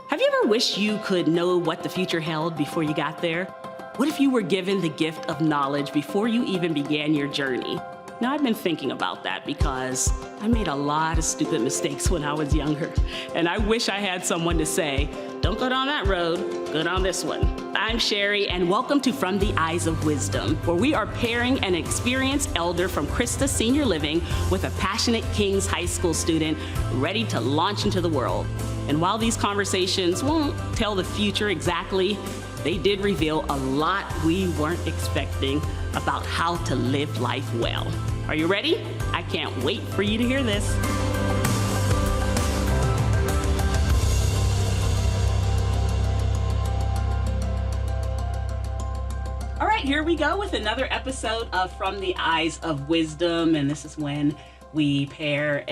Have you ever wished you could know what the future held before you got there? What if you were given the gift of knowledge before you even began your journey? Now, I've been thinking about that because I made a lot of stupid mistakes when I was younger. And I wish I had someone to say, don't go down that road, go down this one. I'm Sherry, and welcome to From the Eyes of Wisdom, where we are pairing an experienced elder from Christa Senior Living with a passionate King's High School student ready to launch into the world. And while these conversations won't tell the future exactly, they did reveal a lot we weren't expecting about how to live life well. Are you ready? I can't wait for you to hear this. All right, here we go with another episode of From the Eyes of Wisdom, and this is when we pair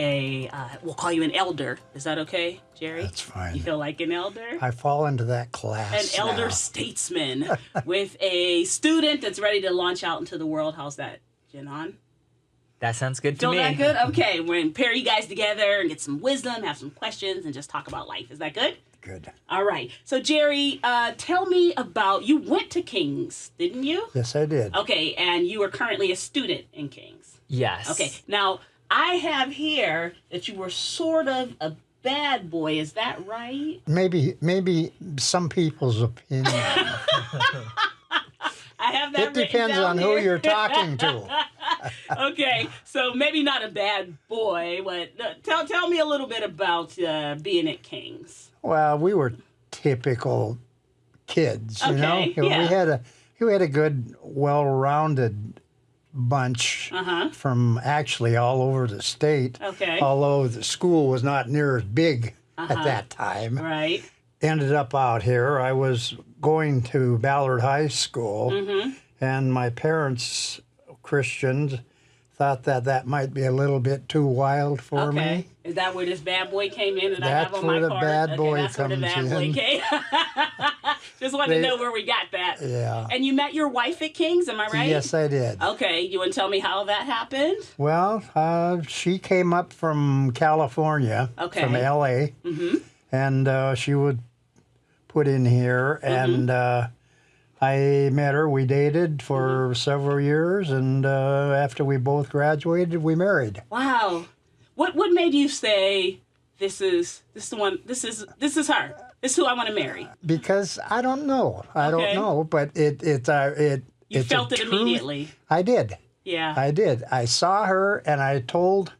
we'll call you an elder. Is that okay, Jerry? That's fine. You feel like an elder? I fall into that class An elder statesman with a student that's ready to launch out into the world. How's that, Jinhan? That sounds good to me. Feel that good? Okay, we're going to pair you guys together and get some wisdom, have some questions, and just talk about life. Is that good? Good. All right. So, Jerry, tell me about, you went to King's, didn't you? Yes, I did. Okay, and you are currently a student in King's. Yes. Okay, now, I have here that you were sort of a bad boy. Is that right? Maybe some people's opinion. I have that. It depends on who you're talking to. Okay, so maybe not a bad boy, but tell me a little bit about being at King's. Well, we were typical kids, you know. Yeah. We had a good, well-rounded bunch from actually all over the state. Okay. Although the school was not near as big at that time. Right. Ended up out here. I was going to Ballard High School, and my parents, Christians, thought that might be a little bit too wild for me. Is that where this bad boy came in? That's where the bad boy that's where the comes bad boy in. came. Just wanted to know where we got that. Yeah. And you met your wife at King's, am I right? Yes, I did. Okay, you want to tell me how that happened? Well, she came up from California, from L.A., and she would put in here, and I met her. We dated for several years, and after we both graduated, we married. Wow. What made you say this is the one? This is her. This is who I want to marry. Because I don't know. I don't know, but it. You it's felt it immediately. I did. Yeah. I did. I saw her, and I told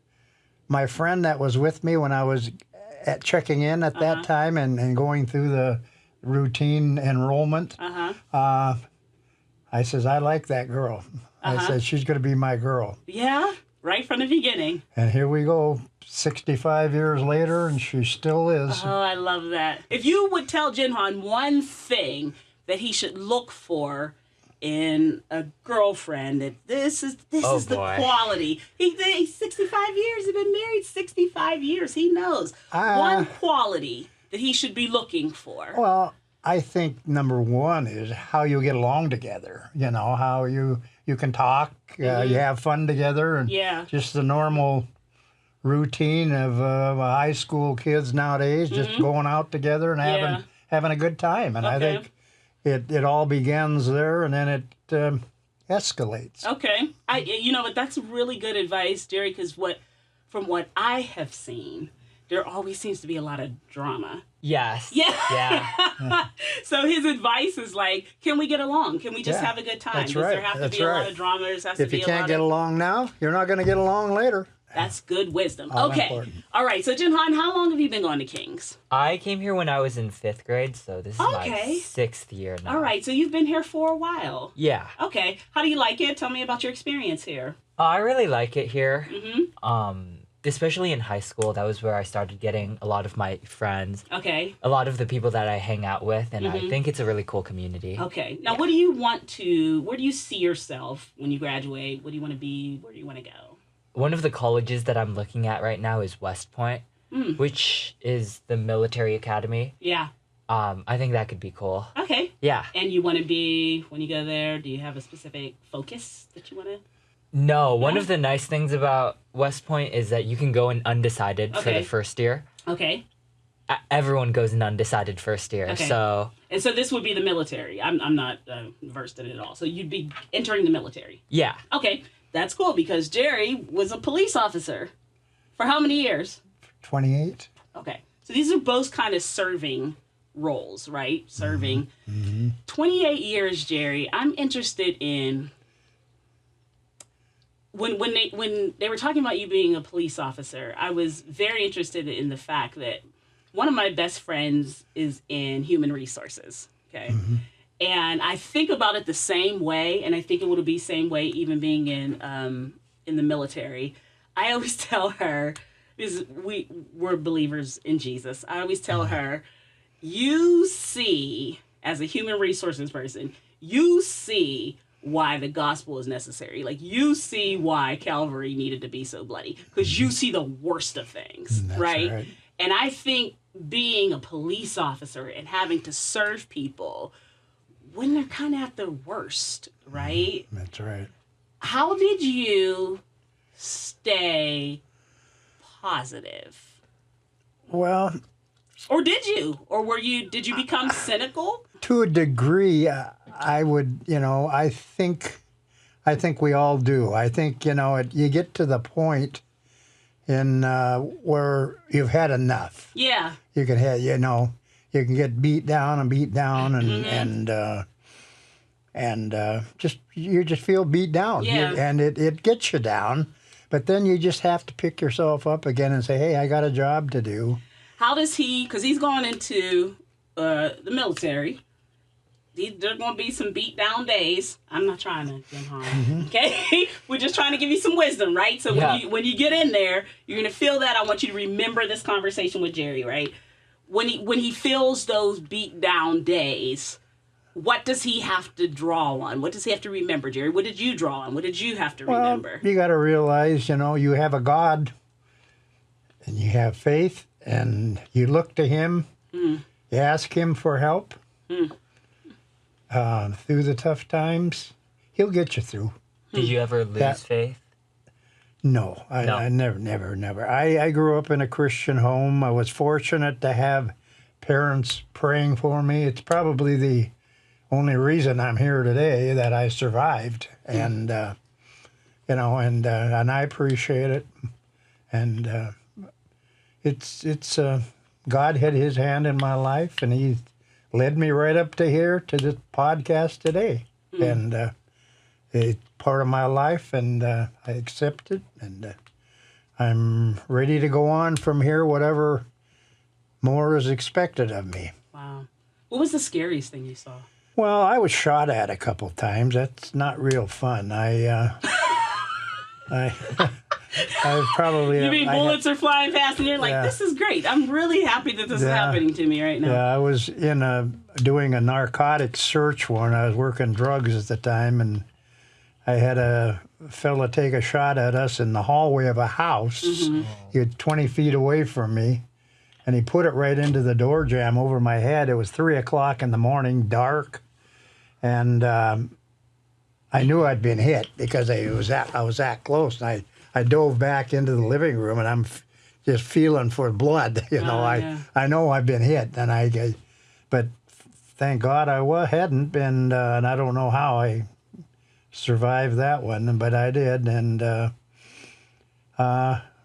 my friend that was with me when I was checking in at that time and going through the routine enrollment. I says, I like that girl. I said, she's going to be my girl. Yeah, right from the beginning. And here we go, 65 years later, and she still is. Oh, I love that. If you would tell Jinhan one thing that he should look for in a girlfriend, that this is the quality. He's 65 years. He's been married 65 years. He knows. One quality that he should be looking for. Well, I think number one is how you get along together. You know, how you can talk, you have fun together, and just the normal routine of high school kids nowadays, just going out together and having a good time. And I think it all begins there, and then it escalates. Okay. You know what, that's really good advice, Jerry, because from what I have seen, there always seems to be a lot of drama. Yes. Yeah. Yeah. So his advice is like, can we get along? Can we just have a good time? That's Does right. there have to be a lot of drama? There has to if be you a can't lot get along now, you're not going to get along later. That's good wisdom. All okay. important. All right. So, Jinhan, how long have you been going to King's? I came here when I was in 5th grade, so this is my 6th year now. All right. So you've been here for a while. Yeah. Okay. How do you like it? Tell me about your experience here. I really like it here. Especially in high school, that was where I started getting a lot of my friends. Okay. A lot of the people that I hang out with, and I think it's a really cool community. Okay. Now, where do you see yourself when you graduate? What do you want to be? Where do you want to go? One of the colleges that I'm looking at right now is West Point, which is the military academy. Yeah. I think that could be cool. Okay. Yeah. And you want to be, when you go there, do you have a specific focus that you want to? No, one of the nice things about West Point is that you can go in undecided for the first year. Okay. everyone goes in undecided first year. Okay. So this would be the military. I'm not versed in it at all. So you'd be entering the military. yeah. Okay, that's cool because Jerry was a police officer for how many years? 28. Okay, so these are both kind of serving roles, right? Serving. 28 years, Jerry. I'm interested in when they were talking about you being a police officer. I was very interested in the fact that one of my best friends is in human resources. Okay. And I think about it the same way, and I think it would be the same way even being in the military. I always tell her, because we're believers in Jesus, I always tell her, you see, as a human resources person, you see why the gospel is necessary. Like, you see why Calvary needed to be so bloody, because you see the worst of things, right? And I think being a police officer and having to serve people when they're kind of at their worst, right? That's right. How did you stay positive? Well, or did you? Or did you become cynical? To a degree, I would, I think we all do. I think, you get to the point in where you've had enough. Yeah. You can have, you can get beat down and you just feel beat down. Yeah. And it gets you down, but then you just have to pick yourself up again and say, hey, I got a job to do. How does he, because he's gone into the military, there are going to be some beat down days. I'm not trying to get harm, okay? We're just trying to give you some wisdom, right? So when you get in there, you're going to feel that. I want you to remember this conversation with Jerry, right? When he feels those beat down days, what does he have to draw on? What does he have to remember, Jerry? What did you draw on? What did you have to remember? You got to realize, you have a God, and you have faith, and you look to him, you ask him for help. Through the tough times, he'll get you through. Did you ever lose faith? No, I never. I grew up in a Christian home. I was fortunate to have parents praying for me. It's probably the only reason I'm here today, that I survived, and and I appreciate it. And it's God had His hand in my life, and He led me right up to here, to this podcast today. And it's part of my life, and I accept it, and I'm ready to go on from here, whatever more is expected of me. Wow. What was the scariest thing you saw? Well, I was shot at a couple times. That's not real fun. I probably... You mean bullets are flying past and you're like, this is great. I'm really happy that this is happening to me right now. Yeah, I was doing a narcotics search warrant. I was working drugs at the time, and I had a fella take a shot at us in the hallway of a house. He was 20 feet away from me, and he put it right into the door jamb over my head. It was 3 o'clock in the morning, dark, and I knew I'd been hit because I was that close. And I dove back into the living room, and I'm just feeling for blood. I know I've been hit, but thank God I hadn't been, and I don't know how I survived that one, but I did, and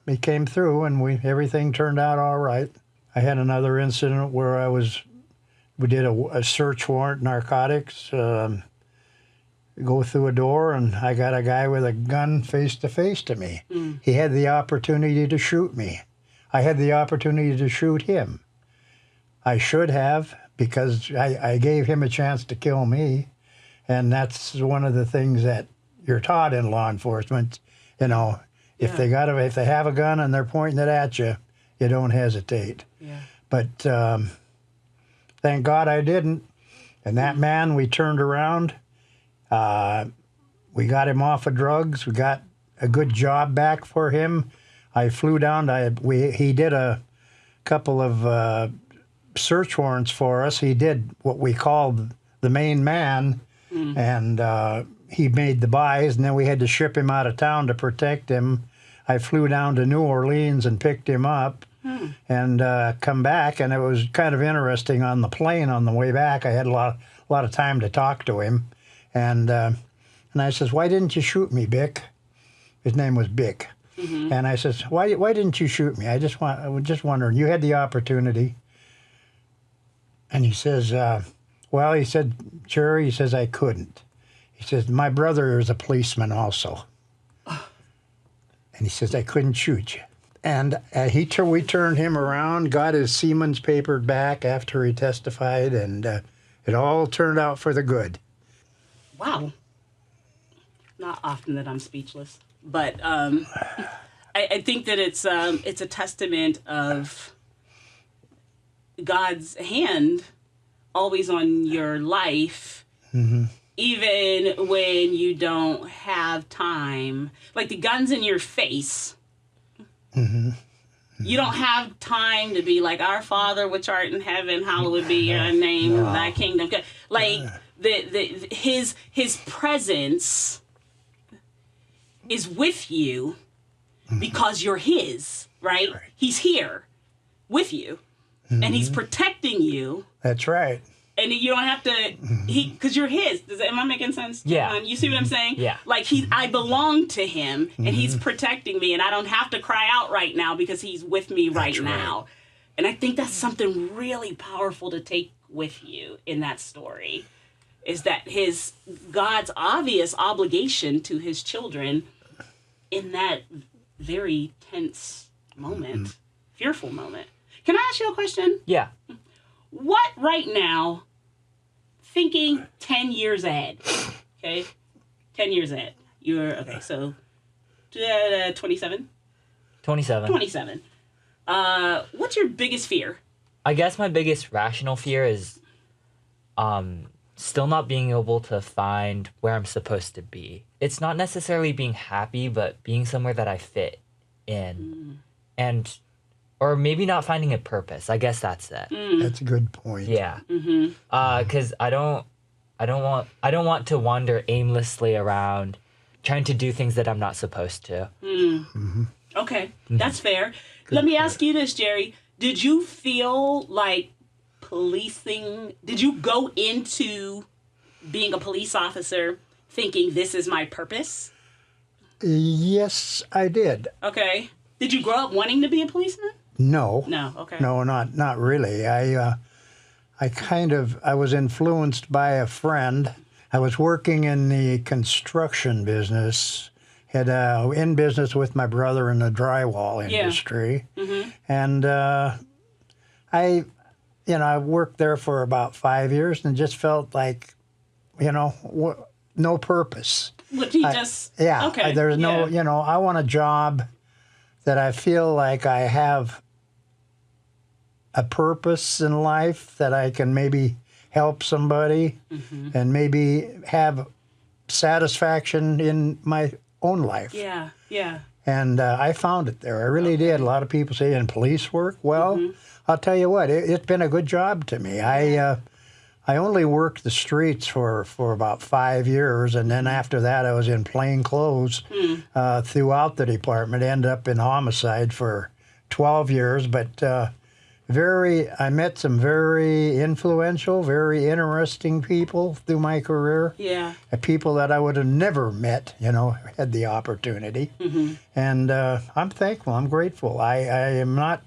we came through, and everything turned out all right. I had another incident where we did a search warrant, narcotics. Go through a door, and I got a guy with a gun face to face to me. He had the opportunity to shoot me. I had the opportunity to shoot him. I should have, because I gave him a chance to kill me, and that's one of the things that you're taught in law enforcement. If they have a gun and they're pointing it at you, you don't hesitate. Yeah. But thank God I didn't. And that man, we turned around. We got him off of drugs. We got a good job back for him. I flew down. He did a couple of search warrants for us. He did what we called the main man, and he made the buys, and then we had to ship him out of town to protect him. I flew down to New Orleans and picked him up, and come back. And it was kind of interesting on the plane on the way back. I had a lot of time to talk to him, and I says, "Why didn't you shoot me, Bick?" His name was Bick. And I says, "Why didn't you shoot me? I was just wondering. You had the opportunity." And he says, "Well," he said, "Jerry," he says, "I couldn't." He says, "My brother is a policeman also." And he says, "I couldn't shoot you." And we turned him around, got his Siemens paper back after he testified, and it all turned out for the good. Wow. Not often that I'm speechless, but I think that it's a testament of God's hand always on your life, even when you don't have time. Like the gun's in your face. You don't have time to be like, "Our Father which art in heaven, hallowed be your name, thy kingdom." Like his presence is with you because you're his, right? He's here with you, and he's protecting you. That's right. And you don't have to, because you're his. Am I making sense? Yeah. You see what I'm saying? Yeah. Like I belong to him, and he's protecting me, and I don't have to cry out right now because he's with me right now. And I think that's something really powerful to take with you in that story, is that God's obvious obligation to his children in that very tense moment, fearful moment. Can I ask you a question? Yeah. What right now, thinking 10 years ahead, okay? 10 years ahead. You're, okay, so 27? 27. 27. What's your biggest fear? I guess my biggest rational fear is still not being able to find where I'm supposed to be. It's not necessarily being happy, but being somewhere that I fit in. And or maybe not finding a purpose. I guess that's it. That's a good point. Yeah. Because I don't want to wander aimlessly around trying to do things that I'm not supposed to. Okay, that's fair. Let me ask you this, Jerry. Did you feel like policing? Did you go into being a police officer thinking this is my purpose? Yes, I did. Okay. Did you grow up wanting to be a policeman? No. No, okay. No, not really. I was influenced by a friend. I was working in the construction business, had in business with my brother in the drywall industry. And I worked there for about 5 years and just felt like, no purpose. Would he just... Yeah. Okay. There's no, I want a job that I feel like I have a purpose in life, that I can maybe help somebody and maybe have satisfaction in my own life. Yeah, yeah. And I found it there. I really did. A lot of people say, in police work? Well, I'll tell you what, it's been a good job to me. I only worked the streets for about 5 years, and then after that I was in plain clothes throughout the department, ended up in homicide for 12 years, but I met some very influential, very interesting people through my career. Yeah. People that I would have never met, had the opportunity. And I'm thankful, I'm grateful. I am not,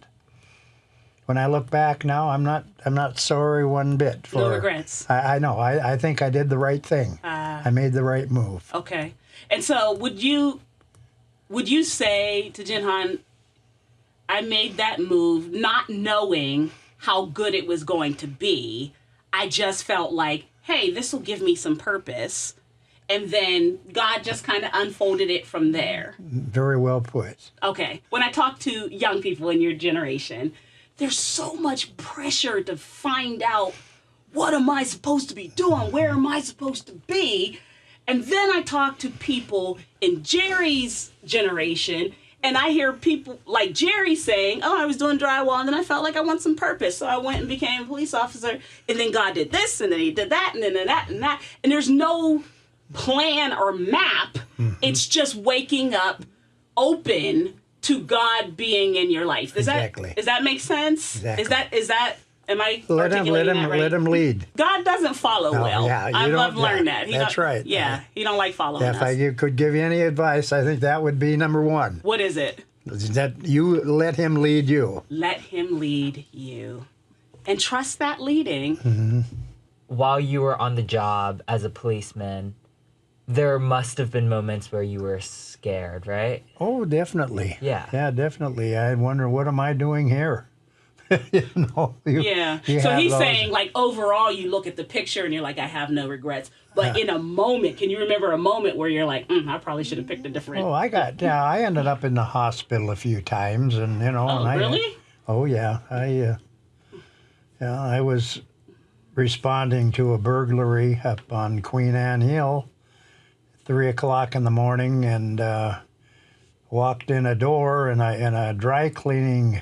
when I look back now, I'm not sorry one bit. No regrets. I know. I think I did the right thing. I made the right move. Okay. And so would you say to Jinhan, I made that move not knowing how good it was going to be. I just felt like, hey, this will give me some purpose. And then God just kind of unfolded it from there. Very well put. Okay. When I talk to young people in your generation, there's so much pressure to find out, what am I supposed to be doing? Where am I supposed to be? And then I talk to people in Jerry's generation, and I hear people like Jerry saying, oh, I was doing drywall, and then I felt like I want some purpose. So I went and became a police officer, and then God did this, and then he did that, and then that, and that. And there's no plan or map. It's just waking up open to God being in your life. Does that make sense? Exactly. Is that am I let articulating that right? Let him lead. God doesn't follow well. Yeah, I've learned that. That's right. Yeah, he don't like following us. If I could give you any advice, I think that would be number one. What is it? That you let him lead you. Let him lead you. And trust that leading. Mm-hmm. While you were on the job as a policeman, there must have been moments where you were scared, right? Oh, definitely. Yeah. Yeah, definitely. I wonder, what am I doing here? So he's saying, like, overall, you look at the picture and you're like, I have no regrets. But in a moment, can you remember a moment where you're like, I probably should have picked a different... Oh, I ended up in the hospital a few times, and, really? I was responding to a burglary up on Queen Anne Hill, 3 o'clock in the morning, and walked in a door in a dry cleaning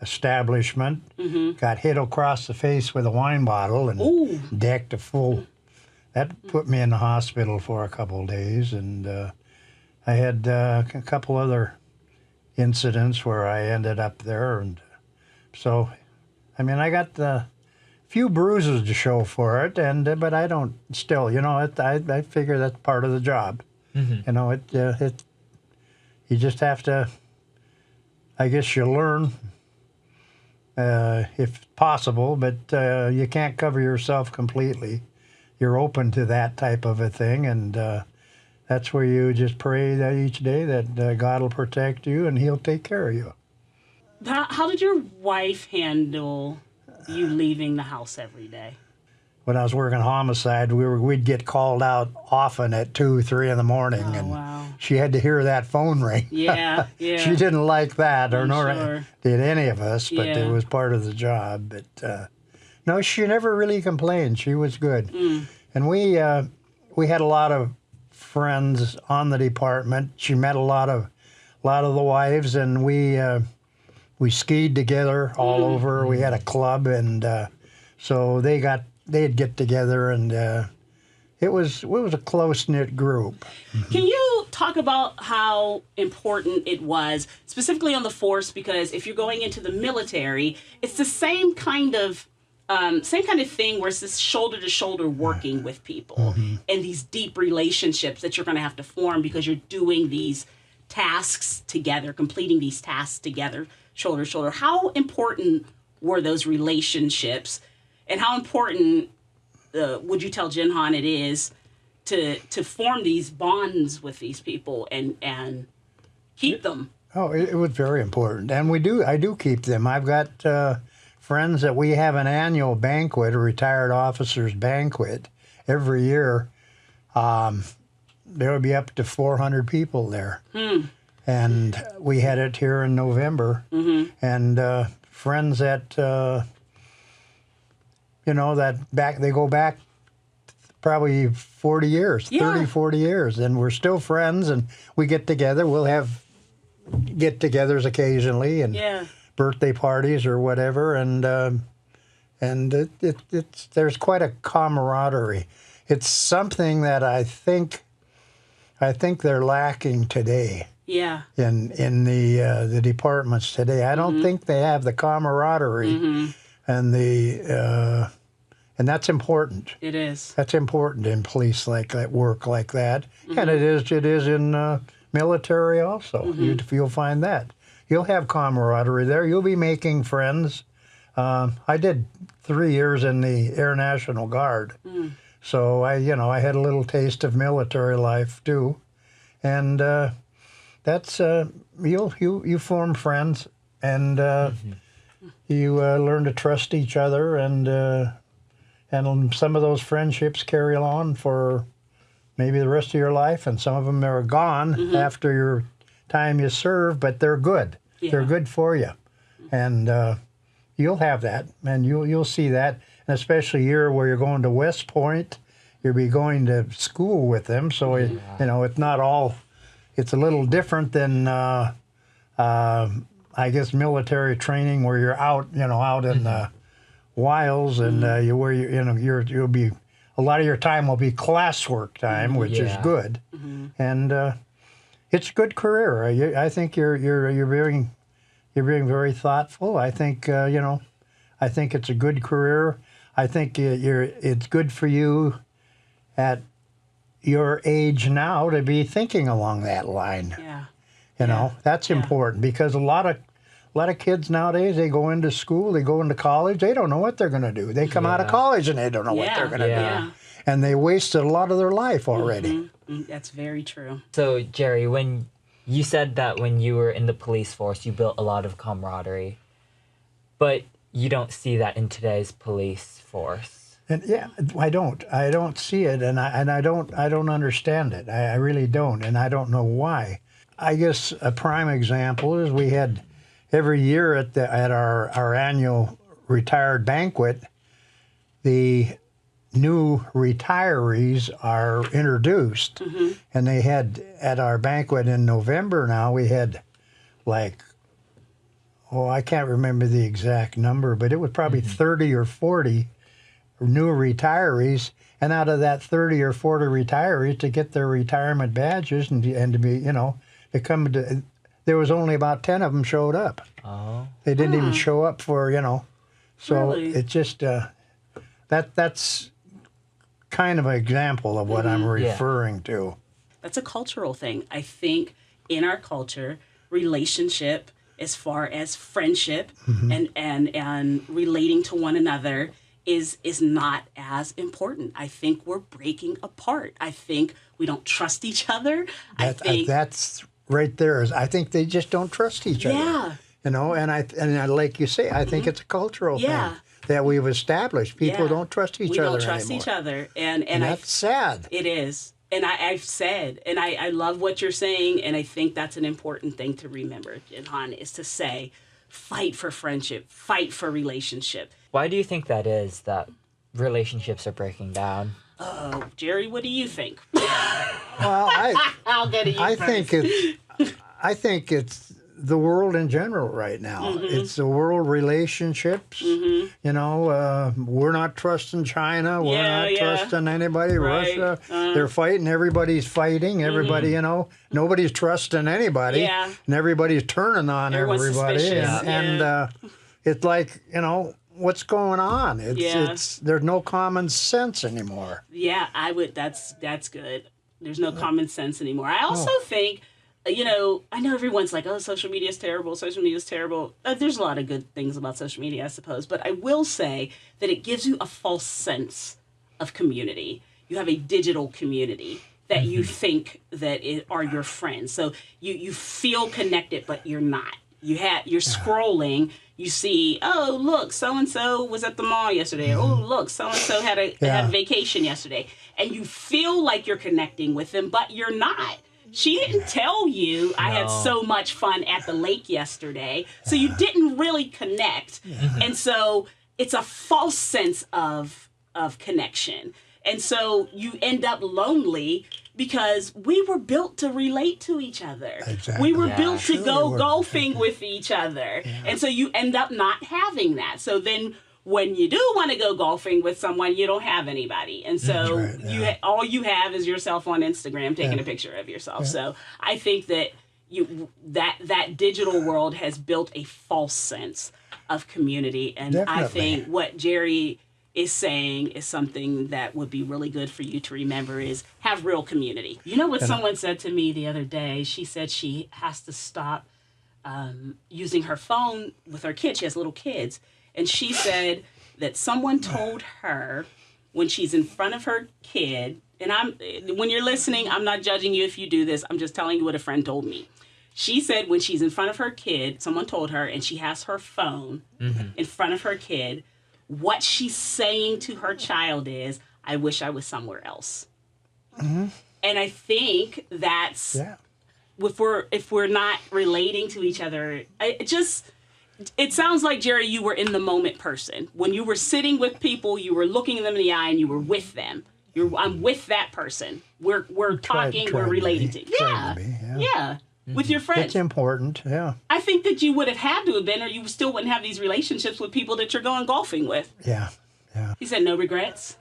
establishment, got hit across the face with a wine bottle and decked a full. That put me in the hospital for a couple of days, and I had a couple other incidents where I ended up there, and so, I got the few bruises to show for it, but I don't still, I figure that's part of the job. Mm-hmm. You just have to, I guess you learn, if possible, but you can't cover yourself completely. You're open to that type of a thing, and that's where you just pray that each day that God will protect you and He'll take care of you. How did your wife handle you leaving the house every day? When I was working homicide, we'd get called out often at 2, 3 in the morning, she had to hear that phone ring. Yeah. She didn't like that, nor sure. did any of us, but it was part of the job. But no, she never really complained. She was good, and we had a lot of friends on the department. She met a lot of the wives, and we skied together all over. We had a club, and so they'd get together, and it was a close-knit group. Can you talk about how important it was, specifically on the force? Because if you're going into the military, it's the same kind of thing where it's this shoulder-to-shoulder working with people and these deep relationships that you're going to have to form because you're doing these tasks together, completing these tasks together, shoulder to shoulder. How important were those relationships, and how important would you tell Jinhan it is to form these bonds with these people and keep them? Oh, it was very important, and I do keep them. I've got friends that we have an annual banquet, a retired officers banquet, every year. There would be up to 400 people there. And we had it here in November. And friends that, they go back probably 40 years, 30, 40 years. And we're still friends, and we get together. We'll have get-togethers occasionally and birthday parties or whatever. And there's quite a camaraderie. It's something that I think they're lacking today. Yeah. In the departments today, I don't think they have the camaraderie, and and that's important. It is. That's important in police like that, work like that, and it is in military also. You'll find that you'll have camaraderie there. You'll be making friends. I did 3 years in the Air National Guard, so I had a little taste of military life too, and. That's you form friends, and you learn to trust each other, and some of those friendships carry on for maybe the rest of your life, and some of them are gone after your time you serve, but they're good. Yeah. They're good for you, and you'll have that, and you'll see that, and especially here where you're going to West Point, you'll be going to school with them, so it's not all. It's a little different than, I guess, military training where you're out in the wilds, and you'll be a lot of your time will be classwork time, which is good, and It's a good career. I think you're being very thoughtful. I think I think it's a good career. I think it's good for you at your age now to be thinking along that line. Yeah. You know, that's important because a lot of kids nowadays, they go into school, they go into college, they don't know what they're going to do. They come out of college and they don't know what they're going to do. And they wasted a lot of their life already. That's very true. So, Jerry, when you said that when you were in the police force, you built a lot of camaraderie, but you don't see that in today's police force. And I don't see it, and I don't understand it. I really don't, and I don't know why. I guess a prime example is we had every year at our annual retired banquet, the new retirees are introduced, and they had at our banquet in November. Now we had I can't remember the exact number, but it was probably 30 or 40 new retirees, and out of that 30 or 40 retirees to get their retirement badges and to be, to come to, there was only about 10 of them showed up. Oh. They didn't even show up for, so Really? it just, that's kind of an example of what I'm referring to. That's a cultural thing. I think in our culture, relationship, as far as friendship and relating to one another is not as important. I think we're breaking apart. I think we don't trust each other. I think that's right there. I think they just don't trust each other. Yeah. And I like you say, I think it's a cultural thing that we've established. People don't trust each other anymore. We don't trust each other. And that's sad. It is. And I've said, and I love what you're saying, and I think that's an important thing to remember, Jinhan, is to say, fight for friendship, fight for relationship. Why do you think that is, that relationships are breaking down? Oh, Jerry, what do you think? Well, I'll go to you first. I think it's the world in general right now. It's the world relationships. We're not trusting China. We're not trusting anybody. Right. Russia, they're fighting. Everybody's fighting. Everybody, nobody's trusting anybody. Yeah. And everybody's turning on Everyone's everybody. suspicious. And it's like, what's going on? It's there's no common sense anymore. Yeah, I would. That's good. There's no common sense anymore. I also think, I know everyone's like, oh, social media is terrible. Social media is terrible. There's a lot of good things about social media, I suppose. But I will say that it gives you a false sense of community. You have a digital community that you think that are your friends. So you feel connected, but you're not. You're scrolling. You see, oh, look, so-and-so was at the mall yesterday. Oh, look, so-and-so had a vacation yesterday. And you feel like you're connecting with them, but you're not. She didn't tell you I had so much fun at the lake yesterday. So you didn't really connect. And so it's a false sense of connection. And so you end up lonely because we were built to relate to each other. Exactly. We were built to go golfing with each other. Yeah. And so you end up not having that. So then when you do want to go golfing with someone, you don't have anybody. And so all you have is yourself on Instagram taking a picture of yourself. Yeah. So I think that that digital world has built a false sense of community. And I think what Jerry is saying is something that would be really good for you to remember is have real community. You know what someone said to me the other day? She said she has to stop using her phone with her kids. She has little kids. And she said that someone told her when she's in front of her kid, and when you're listening, I'm not judging you if you do this. I'm just telling you what a friend told me. She said when she's in front of her kid, someone told her, and she has her phone in front of her kid, what she's saying to her child is, I wish I was somewhere else. And I think that's, if we're not relating to each other, it sounds like, Jerry, you were in the moment person. When you were sitting with people, you were looking them in the eye and you were with them. I'm with that person. We're talking, we're relating to. With your friends. It's important, I think that you would have had to have been, or you still wouldn't have these relationships with people that you're going golfing with. Yeah. He said no regrets.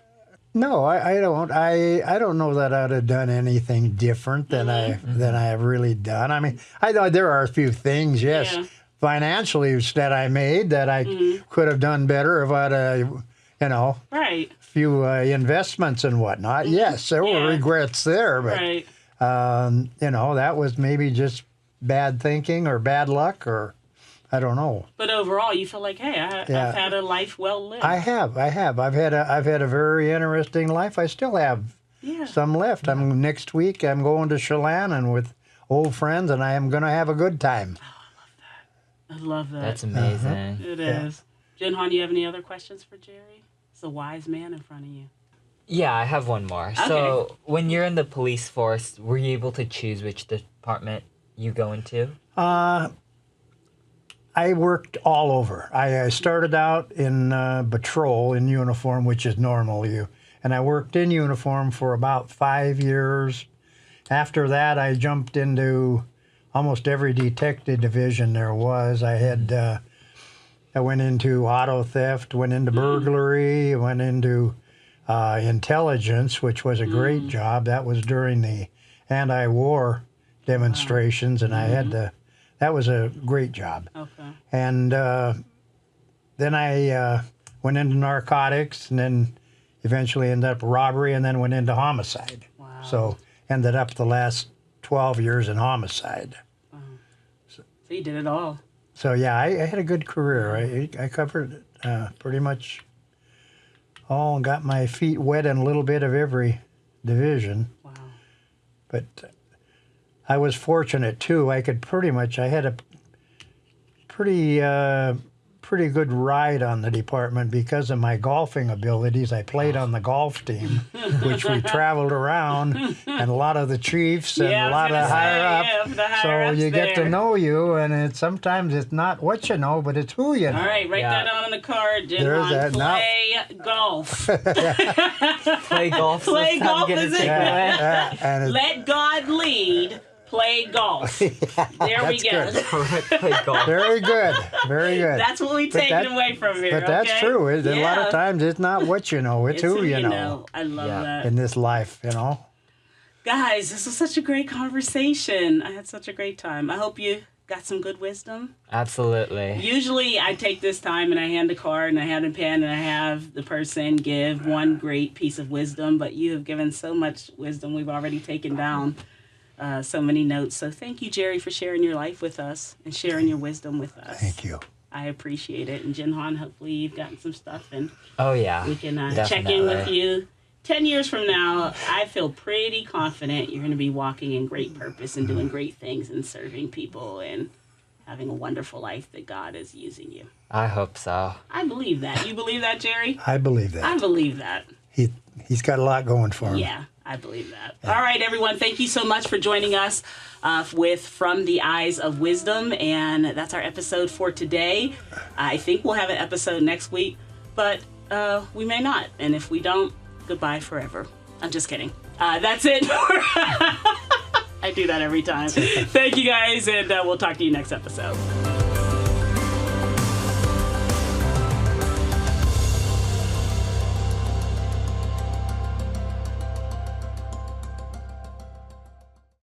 No, I don't. I don't know that I'd have done anything different than I have really done. I mean, I know there are a few things, yes, financially that I made that I could have done better if I'd, right, few investments and whatnot. Yes, there were regrets there, but that was maybe just bad thinking or bad luck or I don't know. But overall, you feel like, hey, I've had a life well lived. I have. I've had a very interesting life. I still have some left. Next week I'm going to Chelan and with old friends, and I am going to have a good time. Oh, I love that. That's amazing. It is. Jinhan, you have any other questions for Jerry? It's a wise man in front of you. Yeah, I have one more. Okay. So, when you're in the police force, were you able to choose which department you go into? I worked all over. I started out in patrol in uniform, which is normal, and I worked in uniform for about 5 years. After that, I jumped into almost every detective division there was. I went into auto theft, went into burglary, went into intelligence, which was a great job. That was during the anti-war demonstrations, and I had to. That was a great job. Okay. And then I went into narcotics, and then eventually ended up robbery, and then went into homicide. Wow. So ended up the last 12 years in homicide. Wow. So you did it all. So yeah, I had a good career. I covered pretty much all, and got my feet wet in a little bit of every division. Wow. But I was fortunate too. I had a pretty good ride on the department because of my golfing abilities. I played on the golf team, which we traveled around, and a lot of the chiefs and a lot of higher up. So you get to know you, and sometimes it's not what you know, but it's who you know. All right, write that down on the card, Jinhan. Play golf. Play golf. Play golf is it. Let God lead. Play golf. There we go. Play golf. Very good. Very good. That's what we take away from here. But that's true. A lot of times it's not what you know, it's who you know. I love that. In this life, Guys, this was such a great conversation. I had such a great time. I hope you got some good wisdom. Absolutely. Usually I take this time and I hand a card and I hand a pen and I have the person give one great piece of wisdom, but you have given so much wisdom we've already taken down. So many notes. So thank you, Jerry, for sharing your life with us and sharing your wisdom with us. Thank you. I appreciate it. And Jinhan, hopefully you've gotten some stuff and we can check in with you. 10 years from now, I feel pretty confident you're going to be walking in great purpose and doing great things and serving people and having a wonderful life that God is using you. I hope so. I believe that. You believe that, Jerry? I believe that. I believe that. He's got a lot going for him. Yeah. I believe that. Yeah. All right, everyone. Thank you so much for joining us with From the Eyes of Wisdom. And that's our episode for today. I think we'll have an episode next week, but we may not. And if we don't, goodbye forever. I'm just kidding. That's it. I do that every time. Thank you, guys. And we'll talk to you next episode.